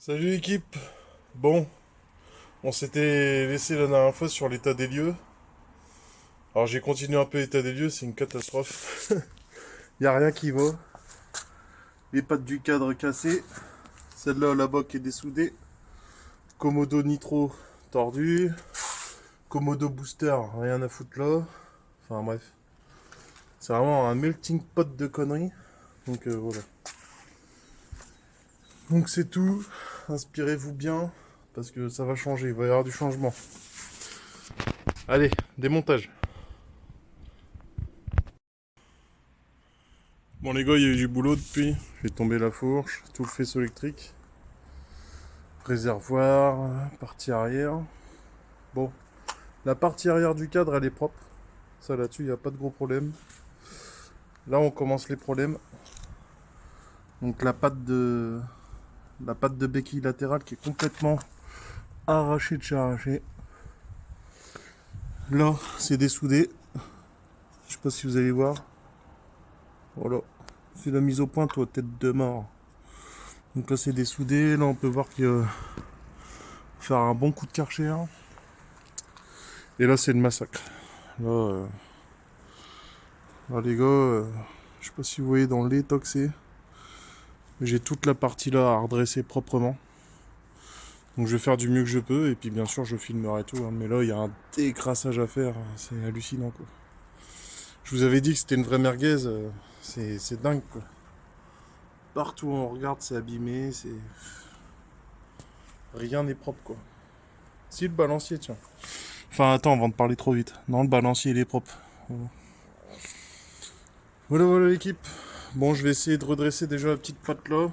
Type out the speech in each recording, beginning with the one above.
Salut l'équipe. Bon, on s'était laissé la dernière fois sur l'état des lieux. Alors j'ai continué un peu l'état des lieux, c'est une catastrophe. Y a rien qui va. Les pattes du cadre cassées. Celle-là là-bas qui est dessoudée. Komodo Nitro tordu. Komodo Booster, rien à foutre là. Enfin bref. C'est vraiment un melting pot de conneries. Donc voilà. Donc c'est tout. Inspirez-vous bien. Parce que ça va changer, il va y avoir du changement. Allez, démontage. Bon les gars, il y a eu du boulot depuis. J'ai tombé la fourche, tout le faisceau électrique, réservoir, partie arrière. Bon, la partie arrière du cadre elle est propre. Ça là-dessus, il n'y a pas de gros problème. Là on commence les problèmes. Donc la patte de béquille latérale qui est complètement arrachée de chez arrachée. Là, c'est dessoudé. Je sais pas si vous allez voir. Voilà. C'est la mise au point, toi, tête de mort. Donc là c'est dessoudé. Là on peut voir qu'il va faire un bon coup de karcher. Et là c'est le massacre. Là, là les gars, je sais pas si vous voyez dans l'état que c'est. J'ai toute la partie là à redresser proprement. Donc je vais faire du mieux que je peux et puis bien sûr je filmerai tout. Mais là il y a un décrassage à faire, c'est hallucinant quoi. Je vous avais dit que c'était une vraie merguez, c'est dingue quoi. Partout où on regarde c'est abîmé, c'est... Rien n'est propre quoi. Si le balancier tiens. Enfin attends avant de parler trop vite. Non le balancier il est propre. Voilà voilà l'équipe. Bon je vais essayer de redresser déjà la petite patte là.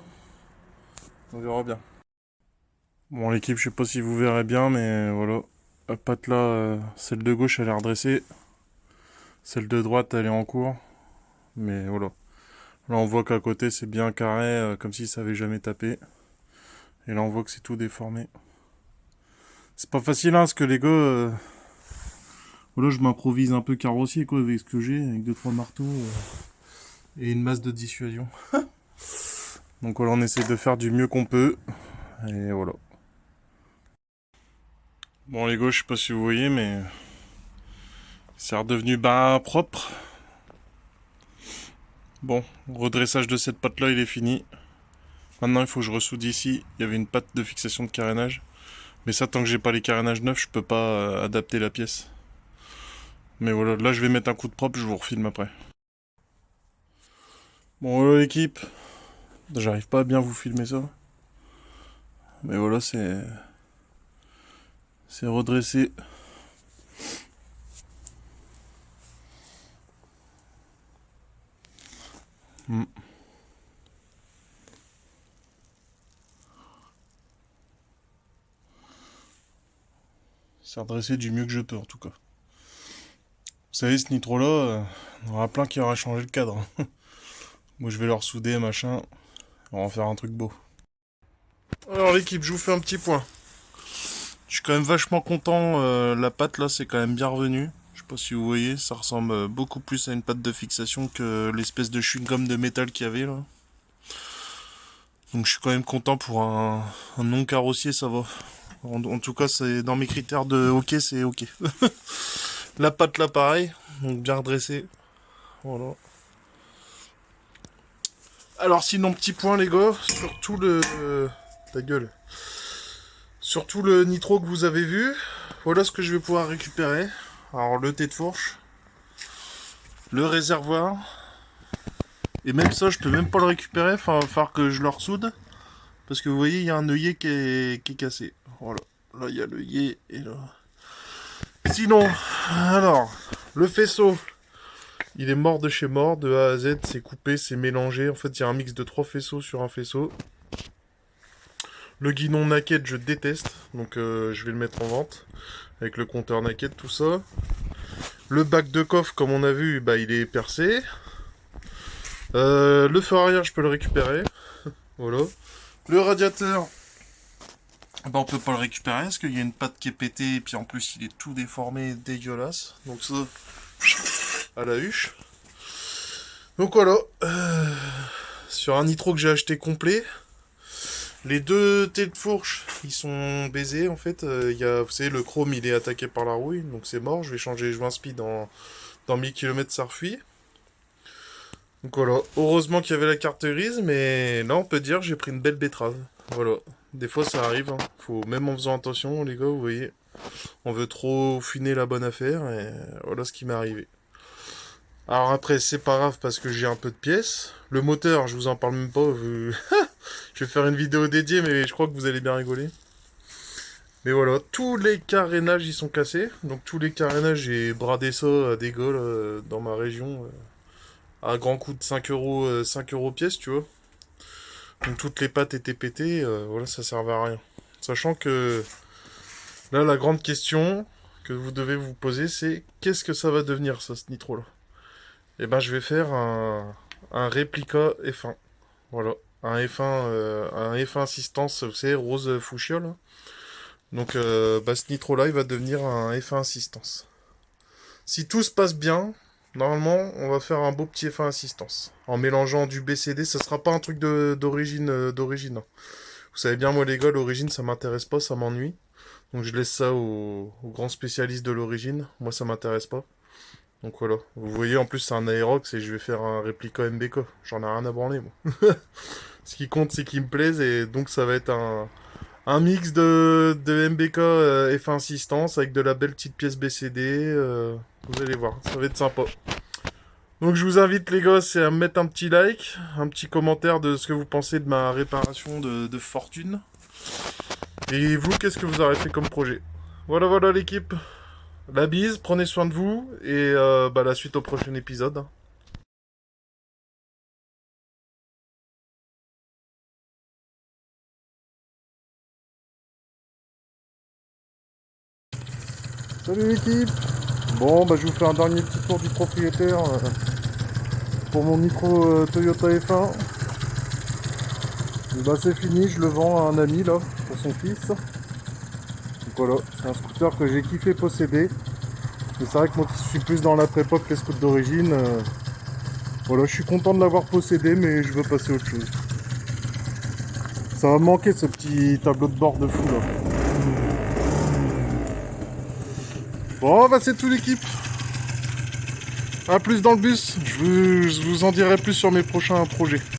On verra bien. Bon l'équipe je sais pas si vous verrez bien mais voilà. La patte là, celle de gauche elle est redressée. Celle de droite elle est en cours. Mais voilà. Là on voit qu'à côté c'est bien carré comme si ça avait jamais tapé. Et là on voit que c'est tout déformé. C'est pas facile hein parce que les gars... Voilà je m'improvise un peu carrossier quoi avec ce que j'ai. Avec 2-3 marteaux et une masse de dissuasion. Donc voilà on essaie de faire du mieux qu'on peut. Et voilà. Bon les gars je sais pas si vous voyez mais... C'est redevenu propre. Bon, redressage de cette patte là il est fini. Maintenant il faut que je ressoude ici. Il y avait une patte de fixation de carénage. Mais ça tant que j'ai pas les carénages neufs je peux pas adapter la pièce. Mais voilà, là je vais mettre un coup de propre, je vous refilme après. Bon voilà l'équipe. J'arrive pas à bien vous filmer ça. Mais voilà c'est... C'est redressé. Hmm. C'est redressé du mieux que je peux en tout cas. Vous savez ce nitro là, il y en aura plein qui aura changé le cadre. Moi je vais leur souder machin. On va en faire un truc beau. Alors l'équipe, je vous fais un petit point. Je suis quand même vachement content, la patte là c'est quand même bien revenu. Je sais pas si vous voyez, ça ressemble beaucoup plus à une patte de fixation que l'espèce de chewing-gum de métal qu'il y avait là. Donc je suis quand même content pour un non carrossier, ça va. En tout cas, c'est dans mes critères de ok, c'est ok. La patte là pareil, donc bien redressée. Voilà. Alors sinon petit point les gars, sur tout le... ta gueule. Sur tout le nitro que vous avez vu, voilà ce que je vais pouvoir récupérer. Alors le thé de fourche, le réservoir, et même ça je peux même pas le récupérer, enfin il va falloir que je le ressoude. Parce que vous voyez il y a un œillet qui est cassé. Voilà, là il y a l'œillet et là. Sinon, alors, le faisceau, il est mort de chez mort, de A à Z, c'est coupé, c'est mélangé. En fait il y a un mix de 3 faisceaux sur un faisceau. Le guidon naked je déteste, donc je vais le mettre en vente. Avec le compteur naked, tout ça. Le bac de coffre, comme on a vu, bah, il est percé. Le feu arrière, je peux le récupérer. Voilà. Le radiateur, bah, on peut pas le récupérer parce qu'il y a une patte qui est pétée et puis en plus il est tout déformé, dégueulasse. Donc ça, à la huche. Donc voilà. Sur un nitro que j'ai acheté complet. Les deux têtes de fourche, ils sont baisés en fait. Vous savez, le chrome il est attaqué par la rouille, donc c'est mort. Je vais changer les joints speed dans 1000 km, ça refuit. Donc voilà, heureusement qu'il y avait la carte grise, mais là on peut dire j'ai pris une belle betterave. Voilà, des fois ça arrive, hein. Faut, même en faisant attention les gars, vous voyez, on veut trop finir la bonne affaire, et voilà ce qui m'est arrivé. Alors après, c'est pas grave parce que j'ai un peu de pièces. Le moteur, je vous en parle même pas. Je vais faire une vidéo dédiée, mais je crois que vous allez bien rigoler. Mais voilà, tous les carénages ils sont cassés. Donc tous les carénages, j'ai bradé ça à des gars là, dans ma région. À grand coût de 5 euros, 5 euros pièce, tu vois. Donc toutes les pattes étaient pétées, voilà, ça servait à rien. Sachant que là, la grande question que vous devez vous poser, c'est qu'est-ce que ça va devenir, ça, ce nitro-là? Eh ben, je vais faire un réplica F1. Voilà. Un F1 assistance, vous savez, rose fuchsia, là. Donc, bah, ce nitro-là, il va devenir un F1 assistance. Si tout se passe bien, normalement, on va faire un beau petit F1 assistance. En mélangeant du BCD, ça sera pas un truc d'origine. Hein. Vous savez bien, moi, les gars, l'origine, ça m'intéresse pas, ça m'ennuie. Donc, je laisse ça aux grands spécialistes de l'origine. Moi, ça m'intéresse pas. Donc voilà, vous voyez en plus c'est un Aerox et je vais faire un réplica MBK, j'en ai rien à branler moi. Ce qui compte c'est qu'il me plaise et donc ça va être un mix de MBK F1 assistance avec de la belle petite pièce BCD, vous allez voir, ça va être sympa. Donc je vous invite les gosses à me mettre un petit like, un petit commentaire de ce que vous pensez de ma réparation de fortune. Et vous, qu'est-ce que vous aurez fait comme projet? Voilà l'équipe. La bise, prenez soin de vous, et bah, la suite au prochain épisode. Salut l'équipe. Bon, bah je vous fais un dernier petit tour du propriétaire pour mon micro Toyota F1. Et bah c'est fini, je le vends à un ami là, pour son fils. Donc voilà, c'est un scooter que j'ai kiffé posséder. Mais c'est vrai que moi qui suis plus dans l'après-pop que les scooters d'origine, voilà, je suis content de l'avoir possédé, mais je veux passer à autre chose. Ça va me manquer ce petit tableau de bord de fou là. Bon, bah c'est tout l'équipe. A plus dans le bus, je vous en dirai plus sur mes prochains projets.